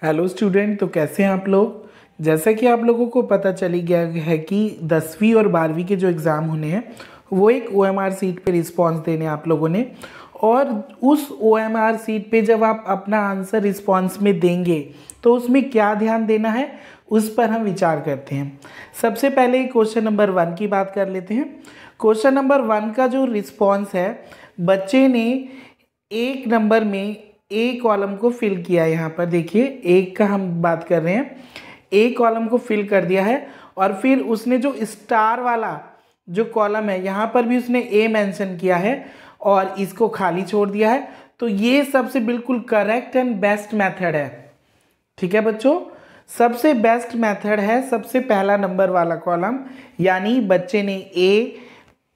Hello student, तो कैसे हैं आप लोग। जैसा कि आप लोगों को पता चली गया है कि 10वीं और 12वीं के जो एग्ज़ाम होने हैं वो एक OMR सीट पे रिस्पांस देने आप लोगों ने। और उस OMR सीट पे जब आप अपना आंसर रिस्पांस में देंगे तो उसमें क्या ध्यान देना है उस पर हम विचार करते हैं। सबसे पहले क्वेश्चन नंबर 1 की बात कर लेते हैं। क्वेश्चन नंबर 1 का जो रिस्पॉन्स है, बच्चे ने एक नंबर में ए कॉलम को फिल किया। यहाँ पर देखिए, एक का हम बात कर रहे हैं, ए कॉलम को फिल कर दिया है और फिर उसने जो स्टार वाला जो कॉलम है यहाँ पर भी उसने ए मेंशन किया है और इसको खाली छोड़ दिया है। तो ये सबसे बिल्कुल करेक्ट एंड बेस्ट मेथड है। ठीक है बच्चों, सबसे बेस्ट मेथड है सबसे पहला नंबर वाला कॉलम, यानी बच्चे ने ए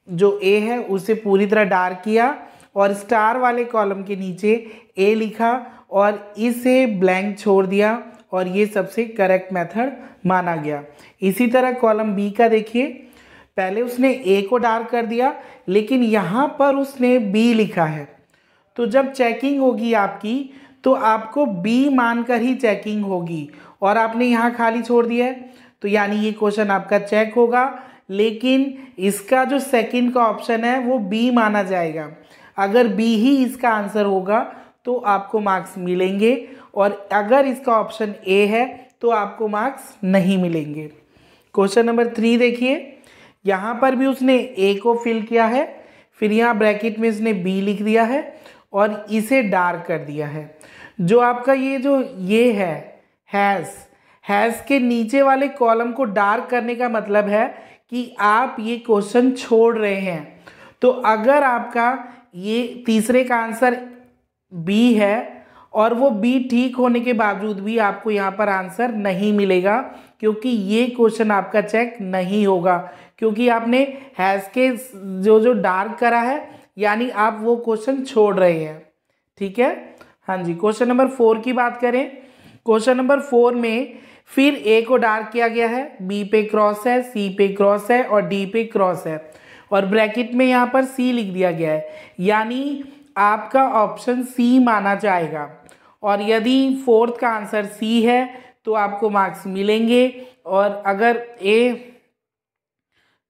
जो ए है उसे पूरी तरह डार्क किया और स्टार वाले कॉलम के नीचे ए लिखा और इसे ब्लैंक छोड़ दिया और ये सबसे करेक्ट मेथड माना गया। इसी तरह कॉलम बी का देखिए, पहले उसने ए को डार्क कर दिया लेकिन यहाँ पर उसने बी लिखा है। तो जब चेकिंग होगी आपकी तो आपको बी मानकर ही चेकिंग होगी और आपने यहाँ खाली छोड़ दिया है, तो यानी ये क्वेश्चन आपका चेक होगा, लेकिन इसका जो सेकंड का ऑप्शन है वो बी माना जाएगा। अगर बी ही इसका आंसर होगा तो आपको मार्क्स मिलेंगे और अगर इसका ऑप्शन ए है तो आपको मार्क्स नहीं मिलेंगे। क्वेश्चन नंबर 3 देखिए, यहाँ पर भी उसने ए को फिल किया है, फिर यहाँ ब्रैकेट में इसने बी लिख दिया है और इसे डार्क कर दिया है। जो आपका ये है हैज़ के नीचे वाले कॉलम को डार्क करने का मतलब है कि आप ये क्वेश्चन छोड़ रहे हैं। तो अगर आपका ये तीसरे का आंसर बी है और वो बी ठीक होने के बावजूद भी आपको यहाँ पर आंसर नहीं मिलेगा, क्योंकि ये क्वेश्चन आपका चेक नहीं होगा, क्योंकि आपने हैज़ के जो डार्क करा है, यानी आप वो क्वेश्चन छोड़ रहे हैं। ठीक है, हाँ जी। क्वेश्चन नंबर 4 की बात करें, क्वेश्चन नंबर 4 में फिर ए को डार्क किया गया है, बी पे क्रॉस है, सी पे क्रॉस है और डी पे क्रॉस है और ब्रैकेट में यहाँ पर सी लिख दिया गया है, यानी आपका ऑप्शन सी माना जाएगा। और यदि फोर्थ का आंसर सी है तो आपको मार्क्स मिलेंगे और अगर ए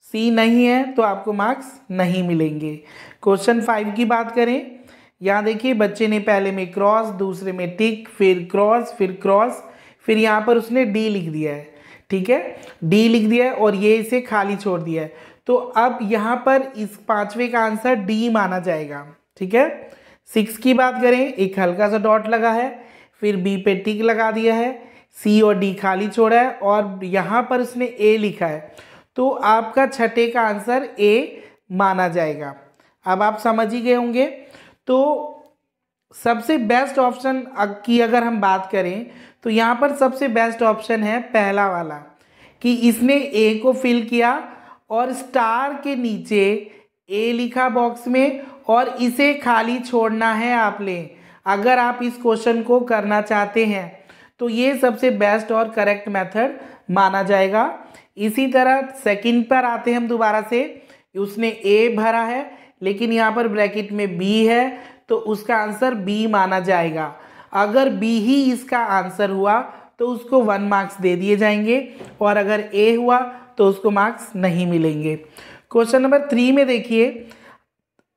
सी नहीं है तो आपको मार्क्स नहीं मिलेंगे। क्वेश्चन 5 की बात करें, यहाँ देखिए बच्चे ने पहले में क्रॉस, दूसरे में टिक, फिर क्रॉस, फिर यहाँ पर उसने डी लिख दिया है। ठीक है, डी लिख दिया है और ये इसे खाली छोड़ दिया है। तो अब यहाँ पर इस पांचवें का आंसर डी माना जाएगा। ठीक है, 6 की बात करें, एक हल्का सा डॉट लगा है, फिर बी पे टिक लगा दिया है, सी और डी खाली छोड़ा है और यहाँ पर उसने ए लिखा है। तो आपका छठे का आंसर ए माना जाएगा। अब आप समझ ही गए होंगे। तो सबसे बेस्ट ऑप्शन की अगर हम बात करें तो यहाँ पर सबसे बेस्ट ऑप्शन है पहला वाला, कि इसने ए को फिल किया और स्टार के नीचे ए लिखा बॉक्स में और इसे खाली छोड़ना है आपने। अगर आप इस क्वेश्चन को करना चाहते हैं तो ये सबसे बेस्ट और करेक्ट मेथड माना जाएगा। इसी तरह सेकंड पर आते हैं हम दोबारा से, उसने ए भरा है लेकिन यहाँ पर ब्रैकेट में बी है तो उसका आंसर बी माना जाएगा। अगर बी ही इसका आंसर हुआ तो उसको 1 मार्क्स दे दिए जाएंगे और अगर ए हुआ तो उसको मार्क्स नहीं मिलेंगे। क्वेश्चन नंबर 3 में देखिए,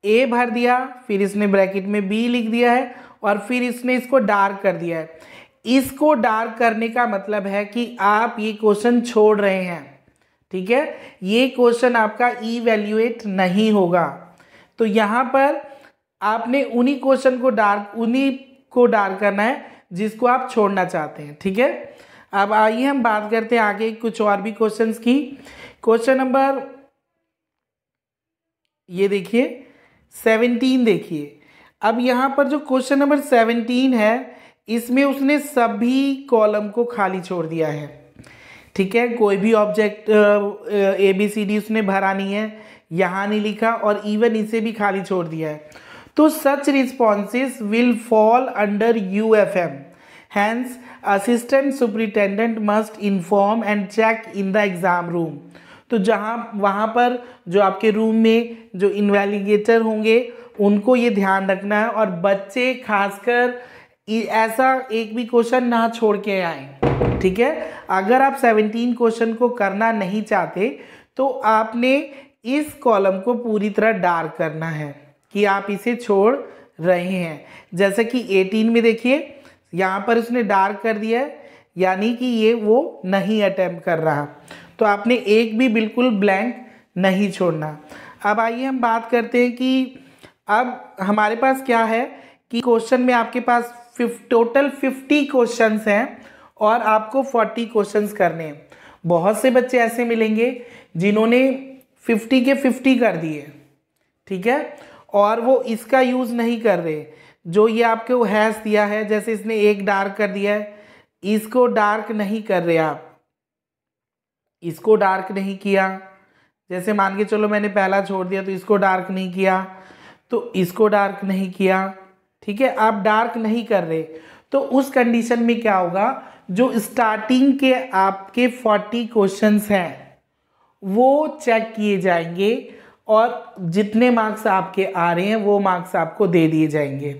ए भर दिया, फिर इसने ब्रैकेट में बी लिख दिया है और फिर इसने इसको डार्क कर दिया है। इसको डार्क करने का मतलब है कि आप ये क्वेश्चन छोड़ रहे हैं। ठीक है, ये क्वेश्चन आपका इवैल्यूएट नहीं होगा। तो यहाँ पर आपने उन्हीं को डार्क करना है जिसको आप छोड़ना चाहते हैं। ठीक है, अब आइए हम बात करते हैं आगे कुछ और भी क्वेश्चंस की। क्वेश्चन नंबर ये देखिए 17 देखिए। अब यहाँ पर जो क्वेश्चन नंबर 17 है इसमें उसने सभी कॉलम को खाली छोड़ दिया है। ठीक है, कोई भी ऑब्जेक्ट ABCD उसने भरा नहीं है, यहाँ नहीं लिखा और इवन इसे भी खाली छोड़ दिया है। तो such responses will fall under UFM, hence assistant superintendent must inform and check in the exam room. तो वहाँ पर जो आपके रूम में जो इन्वेस्टिगेटर होंगे उनको ये ध्यान रखना है और बच्चे खासकर ऐसा एक भी क्वेश्चन ना छोड़ के आए, ठीक है। अगर आप 17 क्वेश्चन को करना नहीं चाहते तो आपने इस कॉलम को पूरी तरह डार्क करना है कि आप इसे छोड़ रहे हैं। जैसे कि 18 में देखिए यहाँ पर उसने डार्क कर दिया है, यानी कि ये वो नहीं अटेम्प्ट कर रहा, तो आपने एक भी बिल्कुल ब्लैंक नहीं छोड़ना। अब आइए हम बात करते हैं कि अब हमारे पास क्या है कि क्वेश्चन में आपके पास टोटल 50 क्वेश्चंस हैं और आपको 40 क्वेश्चंस करने हैं। बहुत से बच्चे ऐसे मिलेंगे जिन्होंने 50 के 50 कर दिए, ठीक है, और वो इसका यूज़ नहीं कर रहे। जो ये आपको हैश दिया है, जैसे इसने एक डार्क कर दिया है, इसको डार्क नहीं कर रहे आप, इसको डार्क नहीं किया। जैसे मान के चलो मैंने पहला छोड़ दिया तो इसको डार्क नहीं किया, तो इसको डार्क नहीं किया, ठीक है, आप डार्क नहीं कर रहे। तो उस कंडीशन में क्या होगा, जो स्टार्टिंग के आपके 40 क्वेश्चंस हैं वो चेक किए जाएंगे और जितने मार्क्स आपके आ रहे हैं वो मार्क्स आपको दे दिए जाएंगे।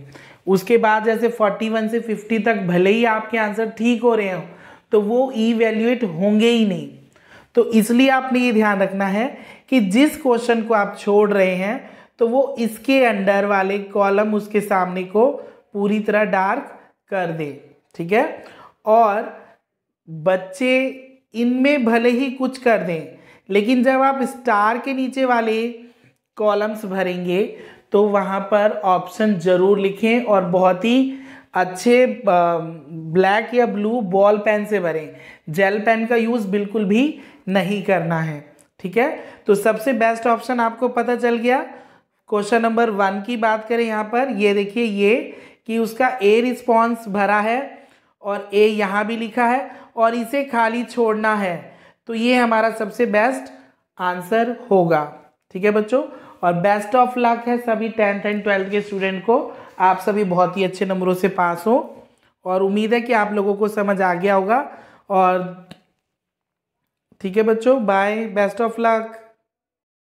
उसके बाद जैसे 41 से 50 तक भले ही आपके आंसर ठीक हो रहे हो तो वो इवैल्यूएट होंगे ही नहीं। तो इसलिए आपने ये ध्यान रखना है कि जिस क्वेश्चन को आप छोड़ रहे हैं तो वो इसके अंडर वाले कॉलम उसके सामने को पूरी तरह डार्क कर दे, ठीक है। और बच्चे इनमें भले ही कुछ कर दें, लेकिन जब आप स्टार के नीचे वाले कॉलम्स भरेंगे तो वहाँ पर ऑप्शन ज़रूर लिखें और बहुत ही अच्छे ब्लैक या ब्लू बॉल पेन से भरें। जेल पेन का यूज़ बिल्कुल भी नहीं करना है, ठीक है। तो सबसे बेस्ट ऑप्शन आपको पता चल गया। क्वेश्चन नंबर 1 की बात करें, यहाँ पर ये देखिए ये कि उसका ए रिस्पॉन्स भरा है और ए यहाँ भी लिखा है और इसे खाली छोड़ना है, तो ये हमारा सबसे बेस्ट आंसर होगा, ठीक है बच्चों। और बेस्ट ऑफ लक है सभी 10th एंड 12th के स्टूडेंट को। आप सभी बहुत ही अच्छे नंबरों से पास हो और उम्मीद है कि आप लोगों को समझ आ गया होगा। और ठीक है बच्चों, बाय, बेस्ट ऑफ लक।